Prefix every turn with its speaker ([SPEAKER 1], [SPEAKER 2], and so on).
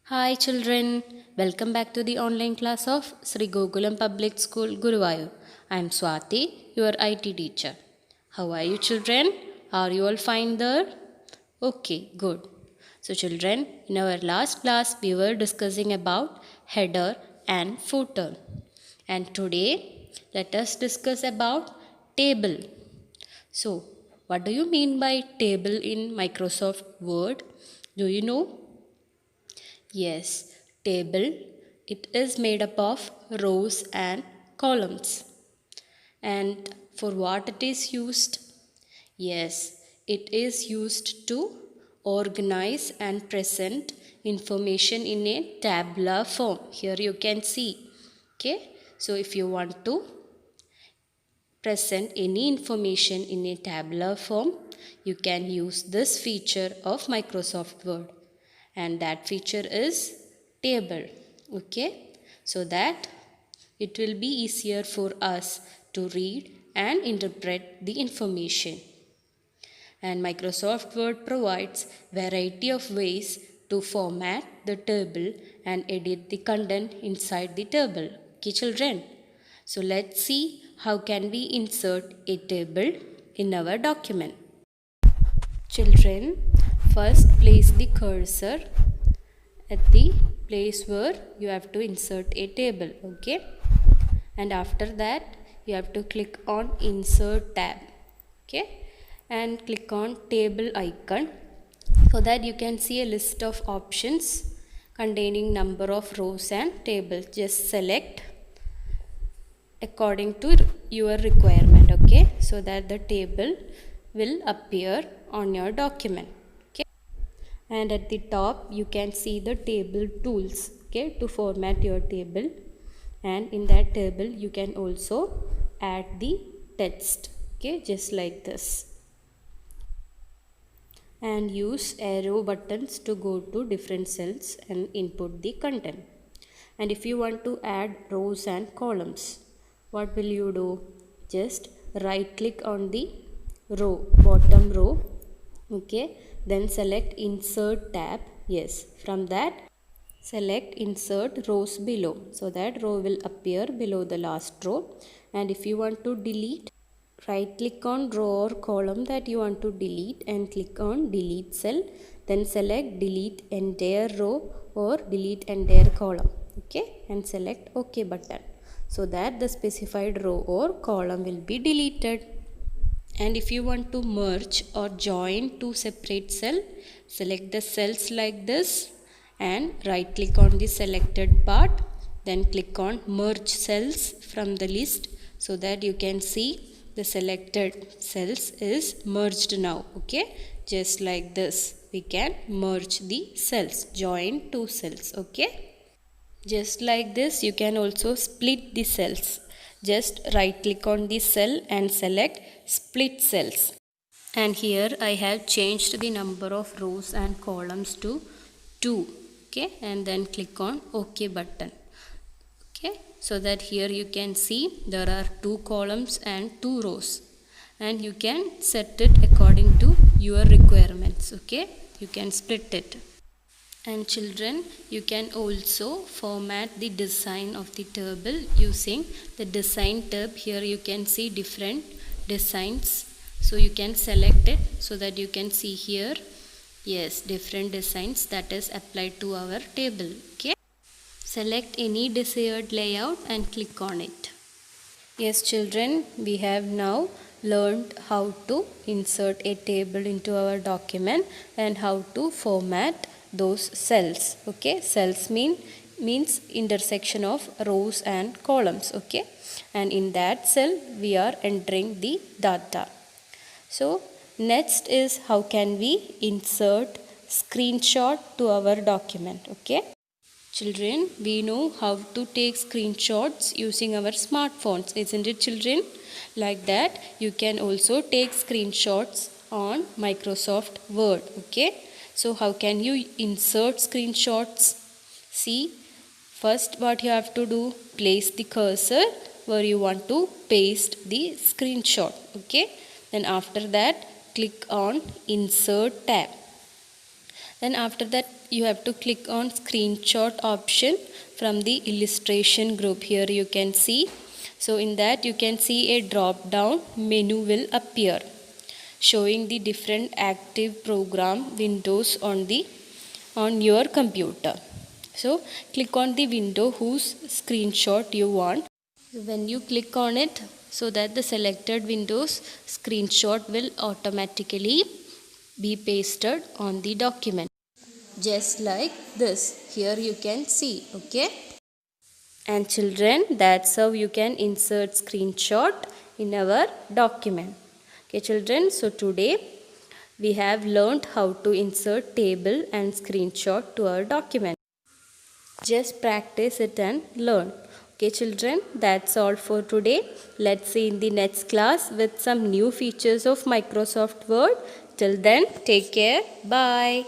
[SPEAKER 1] Hi children, welcome back to the online class of Sri Gokulam Public School Guruvayur. I am Swati, your IT teacher. How are you children? Are you all fine there? Okay, good. So children, in our last class we were discussing about header and footer. And today let us discuss about table. So, what do you mean by table in Microsoft Word? Do you know? Yes, table. It is made up of rows and columns. And for what it is used? Yes, it is used to organize and present information in a tabular form. Here you can see. Okay, so if you want to present any information in a tabular form, you can use this feature of Microsoft Word, and that feature is table. Okay, so that it will be easier for us to read and interpret the information. And Microsoft Word provides variety of ways to format the table and edit the content inside the table. Okay children, so let's see how can we insert a table in our document. Children, first place the cursor at the place where you have to insert a table. Okay, and after that you have to click on insert tab. Okay, and click on table icon so that you can see a list of options containing number of rows and tables. Just select according to your requirement. Okay, so that the table will appear on your document. Okay, and at the top you can see the table tools, okay, to format your table. And in that table you can also add the text, okay, just like this, and use arrow buttons to go to different cells and input the content. And if you want to add rows and columns, what will you do? Just right click on the row, bottom row. Okay, then select insert tab. Yes, from that select insert rows below, so that row will appear below the last row. And if you want to delete, right click on row or column that you want to delete and click on delete cell, then select delete entire row or delete entire column. Okay, and select OK button, so that the specified row or column will be deleted. And if you want to merge or join two separate cell, select the cells like this and right click on the selected part, then click on merge cells from the list, so that you can see the selected cells is merged now. Okay, just like this we can merge the cells, join two cells. Okay, just like this you can also split the cells. Just right click on the cell and select split cells. And here I have changed the number of rows and columns to 2. Okay, and then click on OK button. Okay, so that here you can see there are 2 columns and 2 rows, and you can set it according to your requirements. Okay, you can split it. And children, you can also format the design of the table using the design tab. Here you can see different designs, so you can select it so that you can see here, yes, different designs that is applied to our table. Okay, select any desired layout and click on it. Yes children, we have now learned how to insert a table into our document and how to format those cells. Okay, cells means intersection of rows and columns. Okay, and in that cell we are entering the data. So next is how can we insert screenshot to our document. Okay, children, we know how to take screenshots using our smartphones, isn't it children? Like that, you can also take screenshots on Microsoft Word. Okay, so how can you insert screenshots? See, first what you have to do, place the cursor where you want to paste the screenshot. Okay, then after that click on insert tab. Then after that you have to click on screenshot option from the illustration group. Here you can see. So in that you can see a drop down menu will appear showing the different active program windows on your computer. So click on the window whose screenshot you want. When you click on it, so that the selected windows screenshot will automatically be pasted on the document. Just like this. Here you can see. Okay. And children, that's how you can insert screenshot in our document. Okay children, so today we have learned how to insert table and screenshot to our document. Just practice it and learn. Okay children, that's all for today. Let's see in the next class with some new features of Microsoft Word. Till then, take care. Bye.